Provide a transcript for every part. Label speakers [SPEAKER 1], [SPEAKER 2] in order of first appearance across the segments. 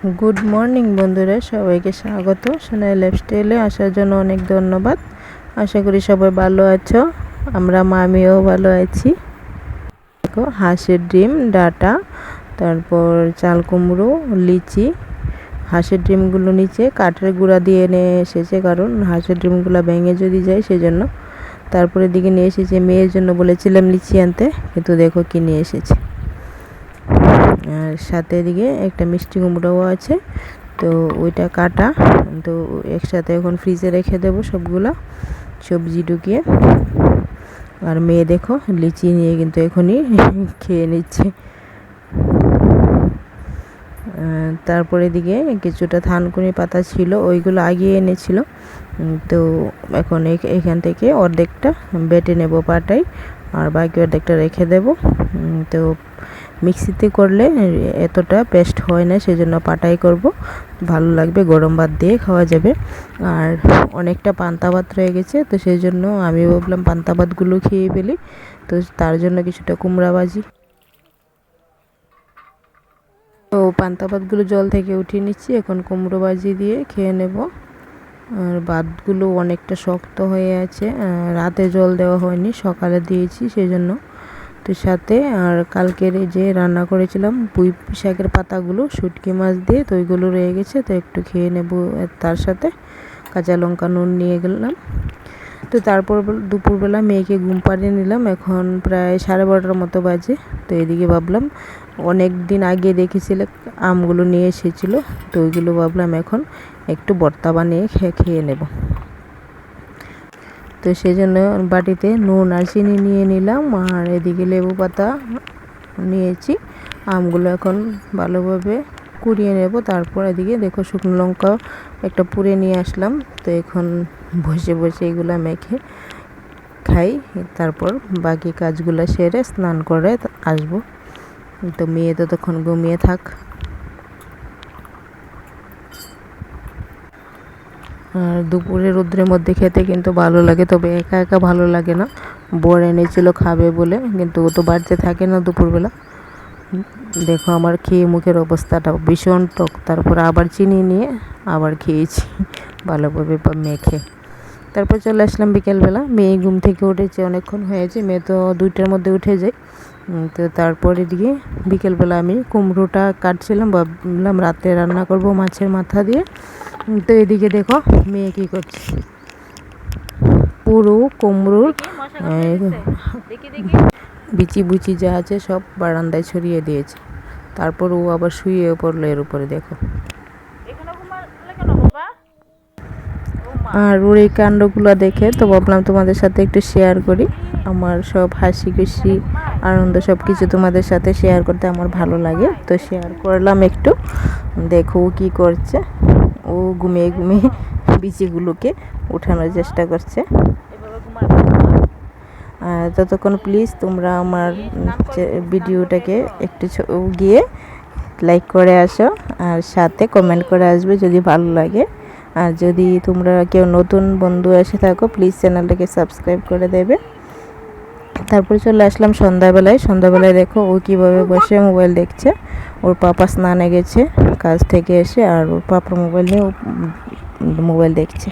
[SPEAKER 1] Good morning বন্ধুরা, সবাইকে স্বাগত সোনালী লাইফস্টাইলে আসার জন্য অনেক ধন্যবাদ। আশা করি সবাই ভালো আছো, আমরা আমিও ভালো আছি। দেখো, হাঁসের ডিম, ডাটা, তারপর চাল কুমড়ো, লিচি। হাঁসের ডিমগুলো নিচে কাঠের গুঁড়া দিয়ে নিয়ে এসেছে, কারণ হাঁসের ডিমগুলো ভেঙে যদি যায় সেজন্য। তারপরে দিকে নিয়ে এসেছে মেয়ের জন্য, বলেছিলাম লিচি আনতে, কিন্তু দেখো কি নিয়ে এসেছে। আর সাথে এদিকে একটা মিষ্টি কুমড়োও আছে, তো ওইটা কাটা, তো একসাথে এখন ফ্রিজে রেখে দেবো সবগুলা সবজি ঢুকিয়ে। আর মেয়ে দেখো লিচি নিয়ে কিন্তু এখনই খেয়ে নিচ্ছে। তারপরে দিকে কিছুটা থানকুনি পাতা ছিল, ওইগুলো আগিয়ে এনেছিল, তো এখন এখান থেকে অর্ধেকটা বেটে নেব পাটায়, আর বাকি অর্ধেকটা রেখে দেব। তো মিক্সিতে করলে এতটা পেস্ট হয় না, সেজন্য পাটাই করব, ভালো লাগবে, গরম ভাত দিয়ে খাওয়া যাবে। আর অনেকটা পান্তা ভাত রয়ে গেছে, তো সেই জন্য আমি ভাবলাম পান্তা ভাতগুলো খেয়ে ফেলি, তো তার জন্য কিছুটা কুমড়া ভাজি। তো পান্তা ভাতগুলো জল থেকে উঠিয়ে নিচ্ছি, এখন কুমড়ো ভাজি দিয়ে খেয়ে নেব। আর ভাতগুলো অনেকটা শক্ত হয়ে আছে, রাতে জল দেওয়া হয়নি, সকালে দিয়েছি সেই জন্য। তো সাথে আর কালকের যে রান্না করেছিলাম পুঁই শাকের পাতাগুলো শুটকি মাছ দিয়ে, তো ওইগুলো রয়ে গেছে, তো একটু খেয়ে নেব। তার সাথে কাঁচা লঙ্কা নুন নিয়ে গেলাম। তো তারপর দুপুরবেলা মেয়েকে ঘুম পাড়িয়ে নিলাম, এখন প্রায় 12:30টার মতো বাজে। তো এদিকে ভাবলাম অনেক দিন আগে দেখেছিলে আমগুলো নিয়ে এসেছিলো, তো ওইগুলো ভাবলাম এখন একটু ভর্তা বানিয়ে খেয়ে নেব। তো সেই জন্য বাটিতে নুন আর চিনি নিয়ে নিলাম, আর এদিকে লেবু পাতা নিয়েছি। আমগুলো এখন ভালোভাবে কুড়িয়ে নেব। তারপর এদিকে দেখো শুকনো লঙ্কা একটা পুড়ে নিয়ে আসলাম, তো এখন বসে বসে এগুলো মেখে খাই। তারপর বাকি কাজগুলো সেরে স্নান করে আসবো। তো মেয়ে তো তখন ঘুমিয়ে থাক। আর দুপুরে রোদ্রের মধ্যে খেতে কিন্তু ভালো লাগে, তবে একা একা ভালো লাগে না। বর এনেছিল খাবে বলে, কিন্তু ও তো বাড়িতে থাকে না দুপুরবেলা। দেখো আমার খেয়ে মুখের অবস্থাটা ভীষণ টক, তারপর আবার চিনি নিয়ে আবার খেয়েছি ভালোভাবে মেখে। তারপর চলে আসলাম বিকেলবেলা, মেয়ে ঘুম থেকে উঠেছে, অনেকক্ষণ হয়েছে, মেয়ে তো 2টার মধ্যে উঠে যায়। তো তারপর এদিকে বিকেলবেলা আমি কুমড়োটা কাটছিলাম, ভাবলাম রাতে রান্না করব মাছের মাথা দিয়ে। তো এদিকে দেখো মেয়ে কী করছে, পুরো কুমড়োর বিচি বুচি যা আছে সব বারান্দায় ছড়িয়ে দিয়েছে। তারপর ও আবার শুয়ে পড়লো এর উপরে, দেখো। আর ওর এই কাণ্ডগুলো দেখে তো ভাবলাম তোমাদের সাথে একটু শেয়ার করি। আমার সব হাসি খুশি আনন্দ সব কিছু তোমাদের সাথে শেয়ার করতে আমার ভালো লাগে, তো শেয়ার করলাম একটু। দেখো ও কী করছে, ও ঘুমিয়ে ঘুমিয়ে বিচিগুলোকে উঠানোর চেষ্টা করছে। ততক্ষণ প্লিজ তোমরা আমার ভিডিওটাকে একটু গিয়ে লাইক করে আসো, আর সাথে কমেন্ট করে আসবে যদি ভালো লাগে। আর যদি তোমরা কেউ নতুন বন্ধু এসে থাকো, প্লিজ চ্যানেলটাকে সাবস্ক্রাইব করে দেবে। তারপর চলে আসলাম সন্ধ্যাবেলায় দেখো ও কীভাবে বসে মোবাইল দেখছে। ওর পাপা স্নানে গেছে কাজ থেকে এসে, আর ওর পাপার মোবাইল নিয়ে মোবাইল দেখছে।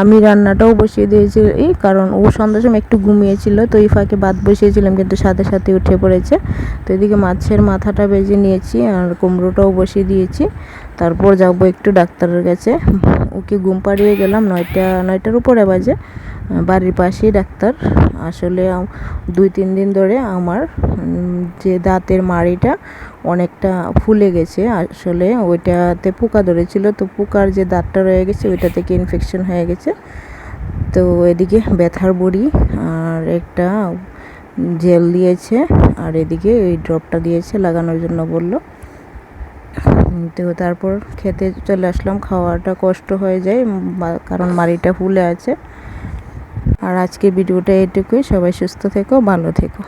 [SPEAKER 1] আমি রান্নাটাও বসিয়ে দিয়েছি, কারণ ও সন্ধ্যার সময় একটু ঘুমিয়েছিল, তো এই ফাঁকে ভাত বসিয়েছিলাম, কিন্তু সাথে সাথে উঠে পড়েছে। তো এদিকে মাছের মাথাটা ভেজে নিয়েছি, আর কুমড়োটাও বসিয়ে দিয়েছি। তারপর যাবো একটু ডাক্তারের কাছে, ওকে ঘুম পাড়িয়ে গেলাম, 9টার উপরে বাজে। বাড়ির পাশেই ডাক্তার। আসলে 2-3 দিন ধরে আমার যে দাঁতের মাড়িটা অনেকটা ফুলে গেছে, আসলে ওইটাতে পোকা ধরেছিল, তো পোকার যে দাঁতটা রয়ে গেছে ওইটা থেকে ইনফেকশন হয়ে গেছে। তো এদিকে ব্যথার বড়ি আর একটা জেল দিয়েছে, আর এদিকে ওই ড্রপটা দিয়েছে লাগানোর জন্য বলল। তো তারপর খেতে চলে আসলাম, খাওয়াটা কষ্ট হয়ে যায় কারণ মাড়িটা ফুলে আছে। আর আজকে ভিডিওটা এটুকুই, সবাই সুস্থ থেকো, ভালো থেকো।